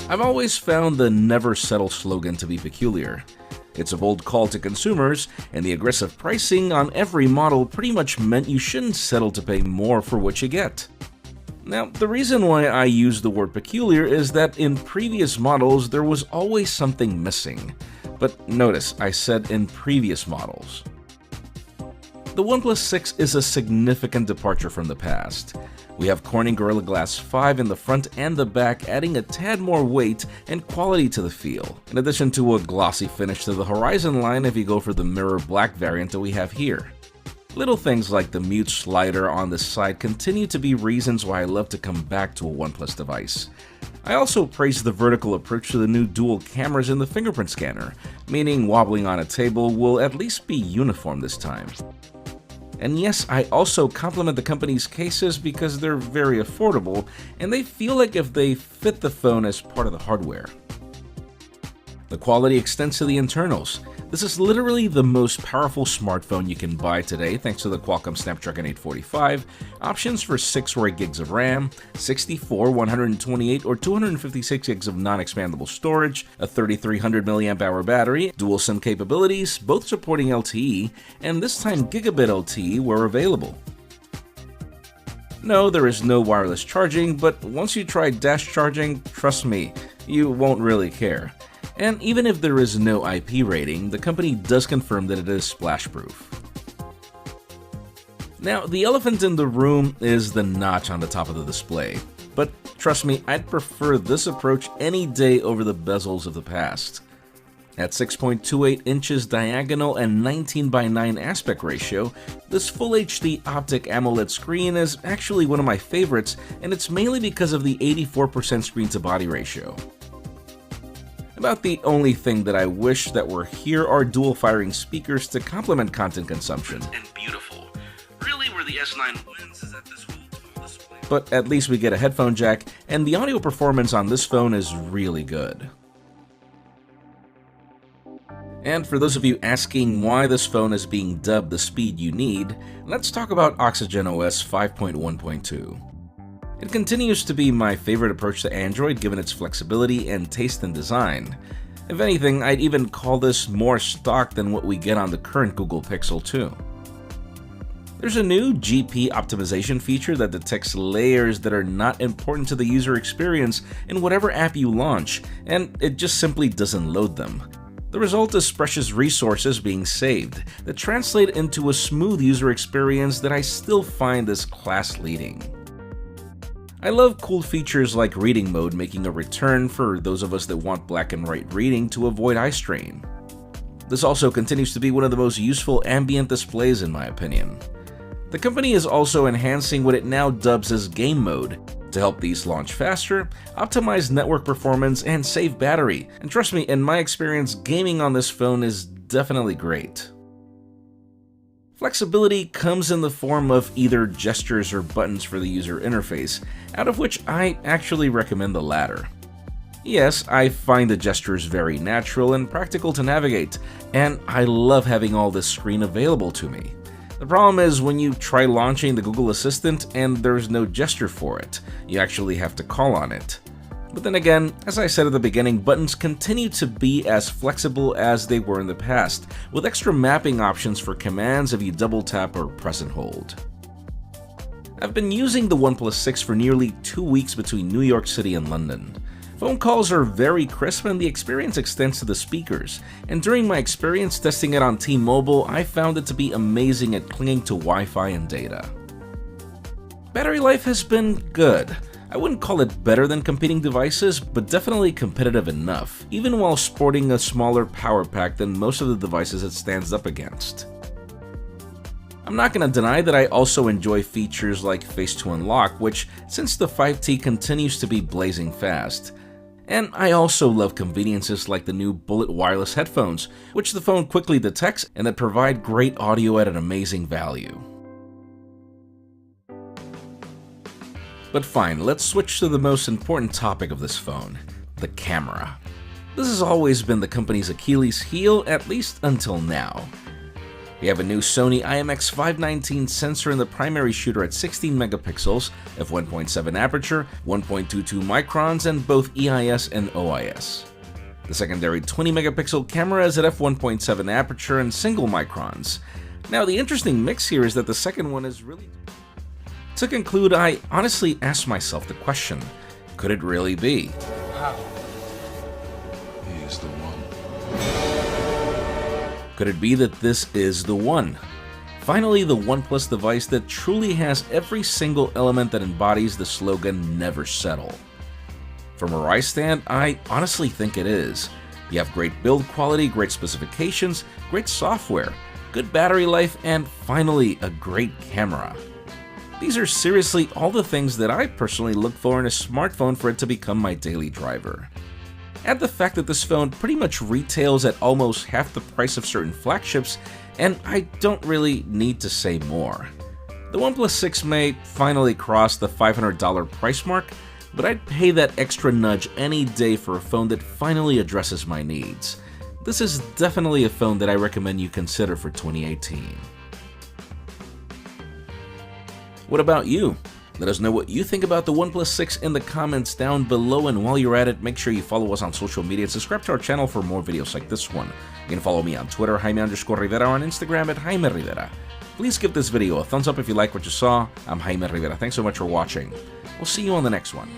I've always found the never settle slogan to be peculiar. It's a bold call to consumers, and the aggressive pricing on every model pretty much meant you shouldn't settle to pay more for what you get. Now, the reason why I use the word peculiar is that in previous models there was always something missing. But notice, I said in previous models. The Oneplus 6 is a significant departure from the past. We have Corning Gorilla Glass 5 in the front and the back, adding a tad more weight and quality to the feel, in addition to a glossy finish to the Horizon line if you go for the mirror black variant that we have here. Little things like the mute slider on this side continue to be reasons why I love to come back to a OnePlus device. I also praise the vertical approach to the new dual cameras in the fingerprint scanner, meaning wobbling on a table will at least be uniform this time. And yes, I also compliment the company's cases because they're very affordable, and they feel like if they fit the phone as part of the hardware. The quality extends to the internals. This is literally the most powerful smartphone you can buy today thanks to the Qualcomm Snapdragon 845, options for 6 or 8 gigs of RAM, 64, 128, or 256 gigs of non-expandable storage, a 3300 mAh battery, dual SIM capabilities, both supporting LTE, and this time gigabit LTE were available. No, there is no wireless charging, but once you try dash charging, trust me, you won't really care. And even if there is no IP rating, the company does confirm that it is splash-proof. Now, the elephant in the room is the notch on the top of the display, but trust me, I'd prefer this approach any day over the bezels of the past. At 6.28 inches diagonal and 19:9 aspect ratio, this Full HD optic AMOLED screen is actually one of my favorites, and it's mainly because of the 84% screen-to-body ratio. About the only thing that I wish that were here are dual firing speakers to complement content consumption. And beautiful. Really, where the S9 wins is at this whole tall display. But at least we get a headphone jack, and the audio performance on this phone is really good. And for those of you asking why this phone is being dubbed the speed you need, let's talk about OxygenOS 5.1.2. It continues to be my favorite approach to Android given its flexibility and taste in design. If anything, I'd even call this more stock than what we get on the current Google Pixel 2. There's a new GP optimization feature that detects layers that are not important to the user experience in whatever app you launch, and it just simply doesn't load them. The result is precious resources being saved that translate into a smooth user experience that I still find is class-leading. I love cool features like reading mode making a return for those of us that want black and white reading to avoid eye strain. This also continues to be one of the most useful ambient displays in my opinion. The company is also enhancing what it now dubs as game mode to help these launch faster, optimize network performance, and save battery. And trust me, in my experience, gaming on this phone is definitely great. Flexibility comes in the form of either gestures or buttons for the user interface, out of which I actually recommend the latter. Yes, I find the gestures very natural and practical to navigate, and I love having all this screen available to me. The problem is when you try launching the Google Assistant and there's no gesture for it, you actually have to call on it. But then again, as I said at the beginning, buttons continue to be as flexible as they were in the past, with extra mapping options for commands if you double tap or press and hold. I've been using the OnePlus 6 for nearly 2 weeks between New York City and London. Phone calls are very crisp and the experience extends to the speakers, and during my experience testing it on T-Mobile, I found it to be amazing at clinging to Wi-Fi and data. Battery life has been good. I wouldn't call it better than competing devices, but definitely competitive enough, even while sporting a smaller power pack than most of the devices it stands up against. I'm not going to deny that I also enjoy features like Face to Unlock, which, since the 5T, continues to be blazing fast. And I also love conveniences like the new Bullet wireless headphones, which the phone quickly detects and that provide great audio at an amazing value. But fine, let's switch to the most important topic of this phone, the camera. This has always been the company's Achilles heel, at least until now. We have a new Sony IMX519 sensor in the primary shooter at 16 megapixels, f1.7 aperture, 1.22 microns, and both EIS and OIS. The secondary 20 megapixel camera is at f1.7 aperture and single microns. Now, the interesting mix here is that the second one is really... To conclude, I honestly asked myself the question, could it really be? Wow. He is the one. Could it be that this is the one? Finally, the Oneplus device that truly has every single element that embodies the slogan, never settle. From where I stand, I honestly think it is. You have great build quality, great specifications, great software, good battery life, and finally, a great camera. These are seriously all the things that I personally look for in a smartphone for it to become my daily driver. Add the fact that this phone pretty much retails at almost half the price of certain flagships, and I don't really need to say more. The OnePlus 6 may finally cross the $500 price mark, but I'd pay that extra nudge any day for a phone that finally addresses my needs. This is definitely a phone that I recommend you consider for 2018. What about you? Let us know what you think about the OnePlus 6 in the comments down below, and while you're at it, make sure you follow us on social media and subscribe to our channel for more videos like this one. You can follow me on Twitter, Jaime_Rivera, or on Instagram at Jaime Rivera. Please give this video a thumbs up if you like what you saw. I'm Jaime Rivera. Thanks so much for watching. We'll see you on the next one.